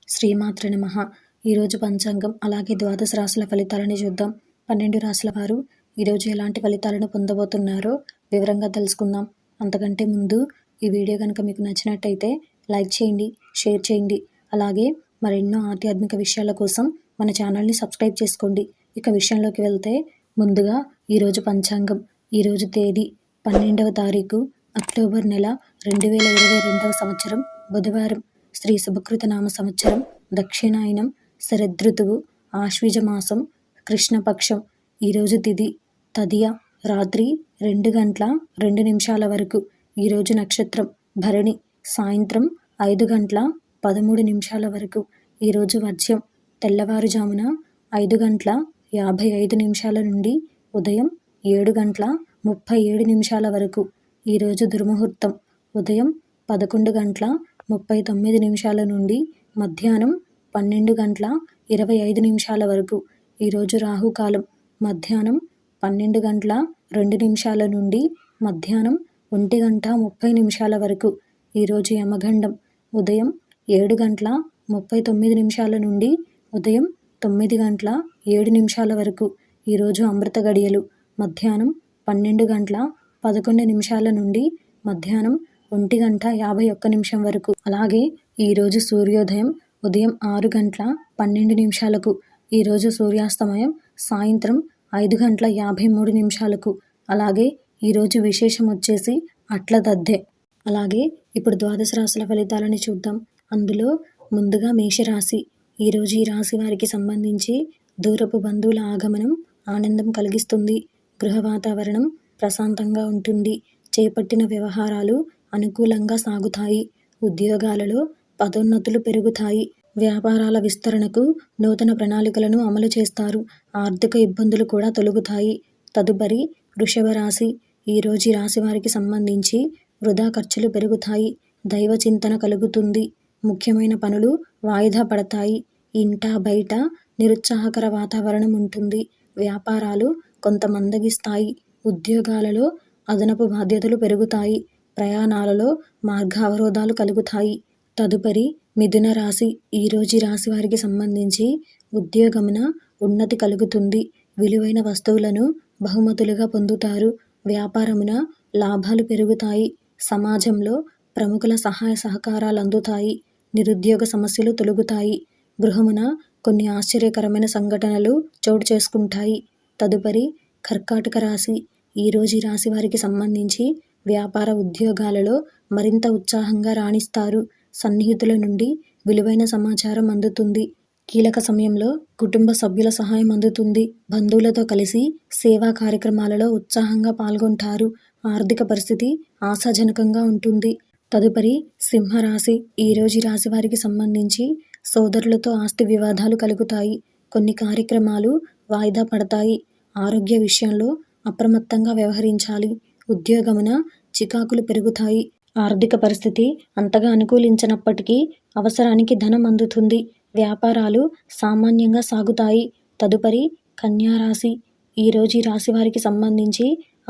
శ్రీమాత్ర నమః. ఈరోజు పంచాంగం అలాగే ద్వాదశ రాశుల ఫలితాలని చూద్దాం. 12 రాశుల వారు ఈరోజు ఎలాంటి ఫలితాలను పొందబోతున్నారో వివరంగా తెలుసుకుందాం. అంతకంటే ముందు ఈ వీడియో కనుక మీకు నచ్చినట్టయితే లైక్ చేయండి, షేర్ చేయండి. అలాగే మరెన్నో ఆధ్యాత్మిక విషయాల కోసం మన ఛానల్ని సబ్స్క్రైబ్ చేసుకోండి. ఇక విషయంలోకి వెళ్తే ముందుగా ఈరోజు పంచాంగం. ఈరోజు తేదీ 12వ తారీఖు అక్టోబర్ నెల 2022వ సంవత్సరం బుధవారం. శ్రీ శుభకృత నామ సంవత్సరం దక్షిణాయనం శరదృతువు ఆశ్వీజ మాసం కృష్ణపక్షం. ఈరోజు తిథి తదియ రాత్రి 2 గంటల 2 నిమిషాల వరకు. ఈరోజు నక్షత్రం భరణి సాయంత్రం 5 గంటల 13 నిమిషాల వరకు. ఈరోజు వర్జ్యం తెల్లవారుజామున 5 గంటల 55 నిమిషాల నుండి ఉదయం 7 గంటల 37 నిమిషాల వరకు. ఈరోజు దుర్ముహూర్తం ఉదయం 11 గంటల 39 నిమిషాల నుండి మధ్యాహ్నం 12 గంటల 25 నిమిషాల వరకు. ఈరోజు రాహుకాలం మధ్యాహ్నం 12 గంటల 2 నిమిషాల నుండి మధ్యాహ్నం 1 గంట 30 నిమిషాల వరకు. ఈరోజు యమగండం ఉదయం 7 గంటల 39 నిమిషాల నుండి ఉదయం 9 గంటల 7 నిమిషాల వరకు. ఈరోజు అమృత గడియలు మధ్యాహ్నం 12 గంటల 11 నిమిషాల నుండి మధ్యాహ్నం 1 గంట 51 నిమిషం వరకు. అలాగే ఈరోజు సూర్యోదయం ఉదయం 6 గంటల 12 నిమిషాలకు. ఈరోజు సూర్యాస్తమయం సాయంత్రం 5 గంటల 53 నిమిషాలకు. అలాగే ఈరోజు విశేషం వచ్చేసి అట్ల దద్దె. అలాగే ఇప్పుడు ద్వాదశ రాశుల ఫలితాలని చూద్దాం. అందులో ముందుగా మేషరాశి. ఈరోజు ఈ రాశి వారికి సంబంధించి దూరపు బంధువుల ఆగమనం ఆనందం కలిగిస్తుంది. గృహ వాతావరణం ప్రశాంతంగా ఉంటుంది. చేపట్టిన వ్యవహారాలు అనుకూలంగా సాగుతాయి. ఉద్యోగాలలో పదోన్నతులు పెరుగుతాయి. వ్యాపారాల విస్తరణకు నూతన ప్రణాళికలను అమలు చేస్తారు. ఆర్థిక ఇబ్బందులు కూడా తొలగుతాయి. తదుపరి వృషభ రాశి. ఈరోజు ఈ రాశి వారికి సంబంధించి వృధా ఖర్చులు పెరుగుతాయి. దైవ చింతన కలుగుతుంది. ముఖ్యమైన పనులు వాయిదా పడతాయి. ఇంట బయట నిరుత్సాహకర వాతావరణం ఉంటుంది. వ్యాపారాలు కొంత మందగిస్తాయి. ఉద్యోగాలలో అదనపు బాధ్యతలు పెరుగుతాయి. ప్రయాణాలలో మార్గావరోధాలు కలుగుతాయి. తదుపరి మిథున రాశి. ఈరోజు ఈ రాశి వారికి సంబంధించి ఉద్యోగమున ఉన్నతి కలుగుతుంది. విలువైన వస్తువులను బహుమతులుగా పొందుతారు. వ్యాపారమున లాభాలు పెరుగుతాయి. సమాజంలో ప్రముఖుల సహాయ సహకారాలు అందుతాయి. నిరుద్యోగ సమస్యలు తొలగుతాయి. గృహమున కొన్ని ఆశ్చర్యకరమైన సంఘటనలు చోటు చేసుకుంటాయి. తదుపరి కర్కాటక రాశి. ఈరోజు ఈ రాశి వారికి సంబంధించి వ్యాపార ఉద్యోగాలలో మరింత ఉత్సాహంగా రాణిస్తారు. సన్నిహితుల నుండి విలువైన సమాచారం అందుతుంది. కీలక సమయంలో కుటుంబ సభ్యుల సహాయం అందుతుంది. బంధువులతో కలిసి సేవా కార్యక్రమాలలో ఉత్సాహంగా పాల్గొంటారు. ఆర్థిక పరిస్థితి ఆశాజనకంగా ఉంటుంది. తదుపరి సింహరాశి. ఈరోజు ఈ రాశి వారికి సంబంధించి సోదరులతో ఆస్తి వివాదాలు కలుగుతాయి. కొన్ని కార్యక్రమాలు వాయిదా పడతాయి. ఆరోగ్య విషయంలో అప్రమత్తంగా వ్యవహరించాలి. ఉద్యోగమున చికాకులు పెరుగుతాయి. ఆర్థిక పరిస్థితి అంతగా అనుకూలించనప్పటికీ అవసరానికి ధనం అందుతుంది. వ్యాపారాలు సామాన్యంగా సాగుతాయి. తదుపరి కన్యారాశి. ఈరోజు ఈ రాశి వారికి సంబంధించి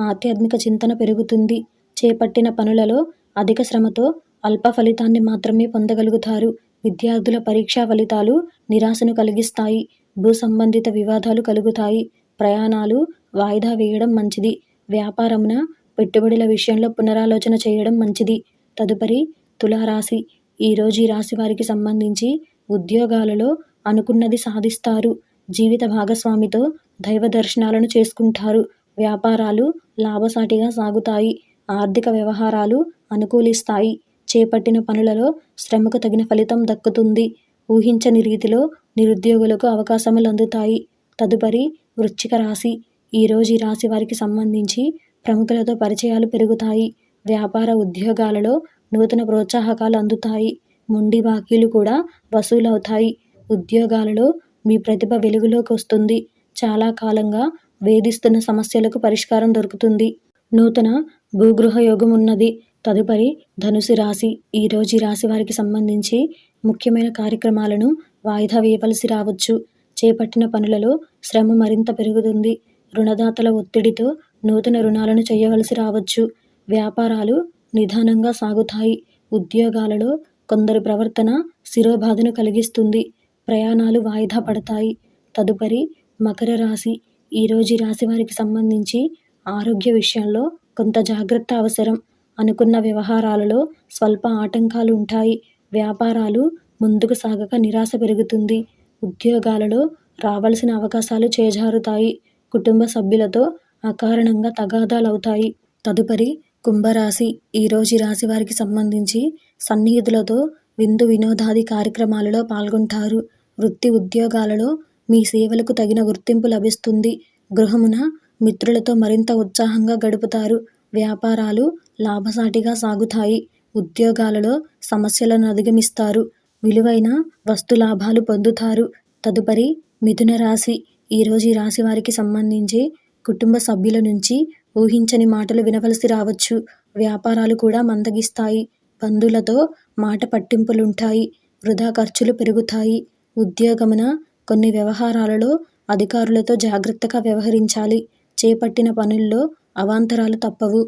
ఆధ్యాత్మిక చింతన పెరుగుతుంది. చేపట్టిన పనులలో అధిక శ్రమతో అల్ప ఫలితాన్ని మాత్రమే పొందగలుగుతారు. విద్యార్థుల పరీక్షా ఫలితాలు నిరాశను కలిగిస్తాయి. భూ సంబంధిత వివాదాలు కలుగుతాయి. ప్రయాణాలు వాయిదా వేయడం మంచిది. వ్యాపారమున పెట్టుబడుల విషయంలో పునరాలోచన చేయడం మంచిది. తదుపరి తులారాశి. ఈరోజు ఈ రాశి వారికి సంబంధించి ఉద్యోగాలలో అనుకున్నది సాధిస్తారు. జీవిత భాగస్వామితో దైవ దర్శనాలను చేసుకుంటారు. వ్యాపారాలు లాభసాటిగా సాగుతాయి. ఆర్థిక వ్యవహారాలు అనుకూలిస్తాయి. చేపట్టిన పనులలో శ్రమకు తగిన ఫలితం దక్కుతుంది. ఊహించని రీతిలో నిరుద్యోగులకు అవకాశములు అందుతాయి. తదుపరి వృశ్చిక రాశి. ఈరోజు ఈ రాశి వారికి సంబంధించి ప్రముఖులతో పరిచయాలు పెరుగుతాయి. వ్యాపార ఉద్యోగాలలో నూతన ప్రోత్సాహకాలు అందుతాయి. మొండి బాకీలు కూడా వసూలవుతాయి. ఉద్యోగాలలో మీ ప్రతిభ వెలుగులోకి వస్తుంది. చాలా కాలంగా వేధిస్తున్న సమస్యలకు పరిష్కారం దొరుకుతుంది. నూతన భూగృహ యోగం ఉన్నది. తదుపరి ధనుసు రాశి. ఈరోజు ఈ రాశి వారికి సంబంధించి ముఖ్యమైన కార్యక్రమాలను వాయిదా వేయవలసి రావచ్చు. చేపట్టిన పనులలో శ్రమ మరింత పెరుగుతుంది. రుణదాతల ఒత్తిడితో నూతన రుణాలను చేయవలసి రావచ్చు. వ్యాపారాలు నిదానంగా సాగుతాయి. ఉద్యోగాలలో కొందరి ప్రవర్తన శిరోబాధను కలిగిస్తుంది. ప్రయాణాలు వాయిదా పడతాయి. తదుపరి మకర రాశి. ఈరోజు ఈ రాశి వారికి సంబంధించి ఆరోగ్య విషయంలో కొంత జాగ్రత్త అవసరం. అనుకున్న వ్యవహారాలలో స్వల్ప ఆటంకాలు ఉంటాయి. వ్యాపారాలు ముందుకు సాగక నిరాశ పెరుగుతుంది. ఉద్యోగాలలో రావాల్సిన అవకాశాలు చేజారుతాయి. కుటుంబ సభ్యులతో అకారణంగా తగాదాలవుతాయి. తదుపరి కుంభరాశి. ఈరోజు ఈ రాశి వారికి సంబంధించి సన్నిహితులతో విందు వినోదాది కార్యక్రమాలలో పాల్గొంటారు. వృత్తి ఉద్యోగాలలో మీ సేవలకు తగిన గుర్తింపు లభిస్తుంది. గృహమున మిత్రులతో మరింత ఉత్సాహంగా గడుపుతారు. వ్యాపారాలు లాభసాటిగా సాగుతాయి. ఉద్యోగాలలో సమస్యలను అధిగమిస్తారు. విలువైన వస్తు లాభాలు పొందుతారు. తదుపరి మిథున రాశి. ఈరోజు ఈ రాశి వారికి సంబంధించి కుటుంబ సభ్యుల నుంచి ఊహించని మాటలు వినవలసి రావచ్చు. వ్యాపారాలు కూడా మందగిస్తాయి. బంధువులతో మాట పట్టింపులుంటాయి. వృధా ఖర్చులు పెరుగుతాయి. ఉద్యోగమున కొన్ని వ్యవహారాలలో అధికారులతో జాగ్రత్తగా వ్యవహరించాలి. చేపట్టిన పనుల్లో అవాంతరాలు తప్పవు.